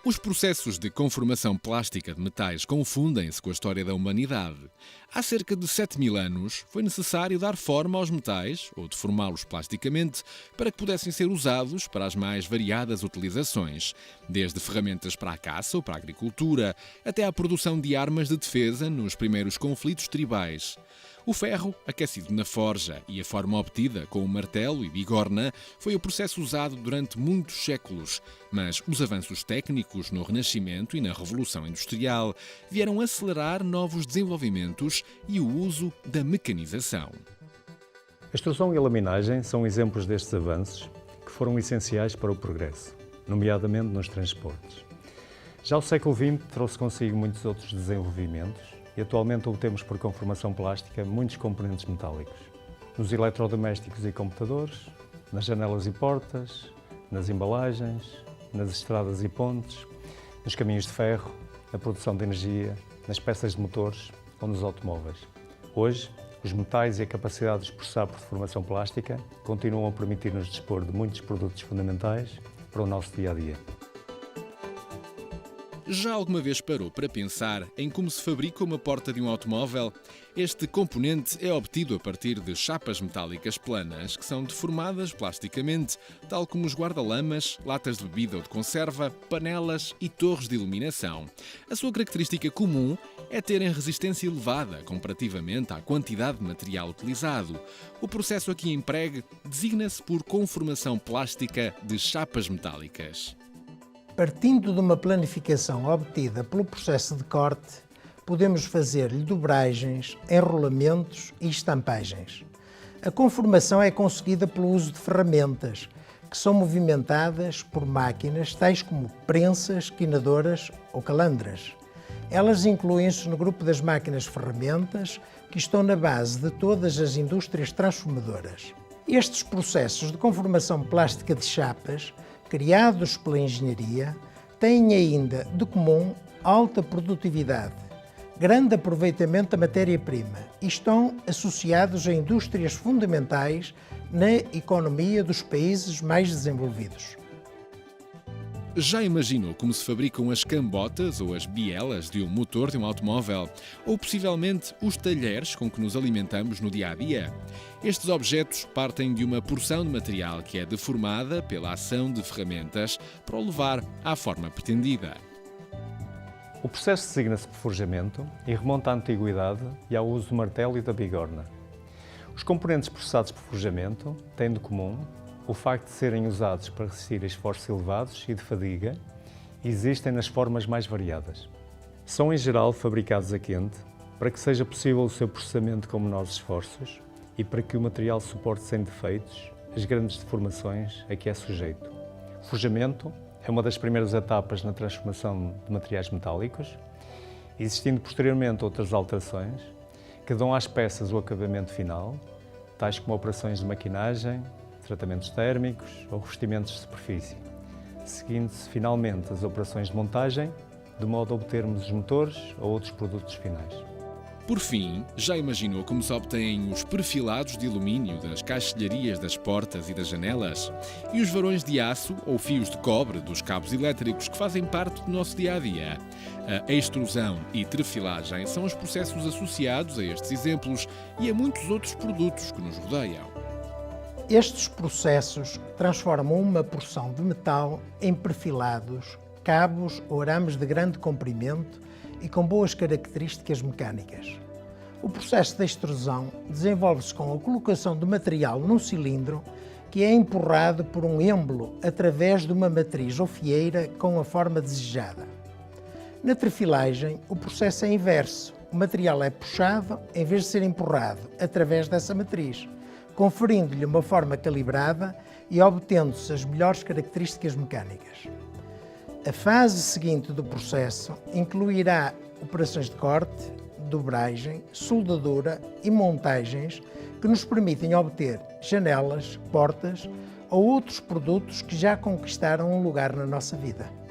Os processos de conformação plástica de metais confundem-se com a história da humanidade. Há cerca de 7.000 anos, foi necessário dar forma aos metais, ou deformá-los plasticamente, para que pudessem ser usados para as mais variadas utilizações, desde ferramentas para a caça ou para a agricultura, até à produção de armas de defesa nos primeiros conflitos tribais. O ferro, aquecido na forja, e a forma obtida com o martelo e bigorna foi o processo usado durante muitos séculos, mas os avanços técnicos no Renascimento e na Revolução Industrial vieram acelerar novos desenvolvimentos e o uso da mecanização. A extrusão e a laminagem são exemplos destes avanços que foram essenciais para o progresso, nomeadamente nos transportes. Já o século XX trouxe consigo muitos outros desenvolvimentos e atualmente obtemos por conformação plástica muitos componentes metálicos. Nos eletrodomésticos e computadores, nas janelas e portas, nas embalagens, nas estradas e pontes, nos caminhos de ferro, na produção de energia, nas peças de motores ou nos automóveis. Hoje, os metais e a capacidade de expressar por deformação plástica continuam a permitir-nos dispor de muitos produtos fundamentais para o nosso dia-a-dia. Já alguma vez parou para pensar em como se fabrica uma porta de um automóvel? Este componente é obtido a partir de chapas metálicas planas que são deformadas plasticamente, tal como os guarda-lamas, latas de bebida ou de conserva, panelas e torres de iluminação. A sua característica comum é terem resistência elevada comparativamente à quantidade de material utilizado. O processo aqui empregue designa-se por conformação plástica de chapas metálicas. Partindo de uma planificação obtida pelo processo de corte, podemos fazer-lhe dobragens, enrolamentos e estampagens. A conformação é conseguida pelo uso de ferramentas, que são movimentadas por máquinas tais como prensas, quinadoras ou calandras. Elas incluem-se no grupo das máquinas ferramentas, que estão na base de todas as indústrias transformadoras. Estes processos de conformação plástica de chapas, criados pela engenharia, têm ainda de comum alta produtividade, grande aproveitamento da matéria-prima e estão associados a indústrias fundamentais na economia dos países mais desenvolvidos. Já imaginou como se fabricam as cambotas ou as bielas de um motor de um automóvel? Ou possivelmente os talheres com que nos alimentamos no dia-a-dia? Estes objetos partem de uma porção de material que é deformada pela ação de ferramentas para o levar à forma pretendida. O processo designa-se por forjamento e remonta à antiguidade e ao uso do martelo e da bigorna. Os componentes processados por forjamento têm de comum o facto de serem usados para resistir a esforços elevados e de fadiga e existem nas formas mais variadas. São em geral fabricados a quente para que seja possível o seu processamento com menores esforços e para que o material suporte sem defeitos as grandes deformações a que é sujeito. O forjamento é uma das primeiras etapas na transformação de materiais metálicos, existindo posteriormente outras alterações que dão às peças o acabamento final, tais como operações de maquinagem, tratamentos térmicos ou revestimentos de superfície, seguindo-se finalmente as operações de montagem, de modo a obtermos os motores ou outros produtos finais. Por fim, já imaginou como se obtêm os perfilados de alumínio das caixilharias das portas e das janelas? E os varões de aço ou fios de cobre dos cabos elétricos que fazem parte do nosso dia-a-dia? A extrusão e trefilagem são os processos associados a estes exemplos e a muitos outros produtos que nos rodeiam. Estes processos transformam uma porção de metal em perfilados, cabos ou arames de grande comprimento e com boas características mecânicas. O processo de extrusão desenvolve-se com a colocação de material num cilindro que é empurrado por um êmbolo através de uma matriz ou fieira com a forma desejada. Na trefilagem, o processo é inverso. O material é puxado em vez de ser empurrado através dessa matriz, conferindo-lhe uma forma calibrada e obtendo-se as melhores características mecânicas. A fase seguinte do processo incluirá operações de corte, dobragem, soldadura e montagens que nos permitem obter janelas, portas ou outros produtos que já conquistaram um lugar na nossa vida.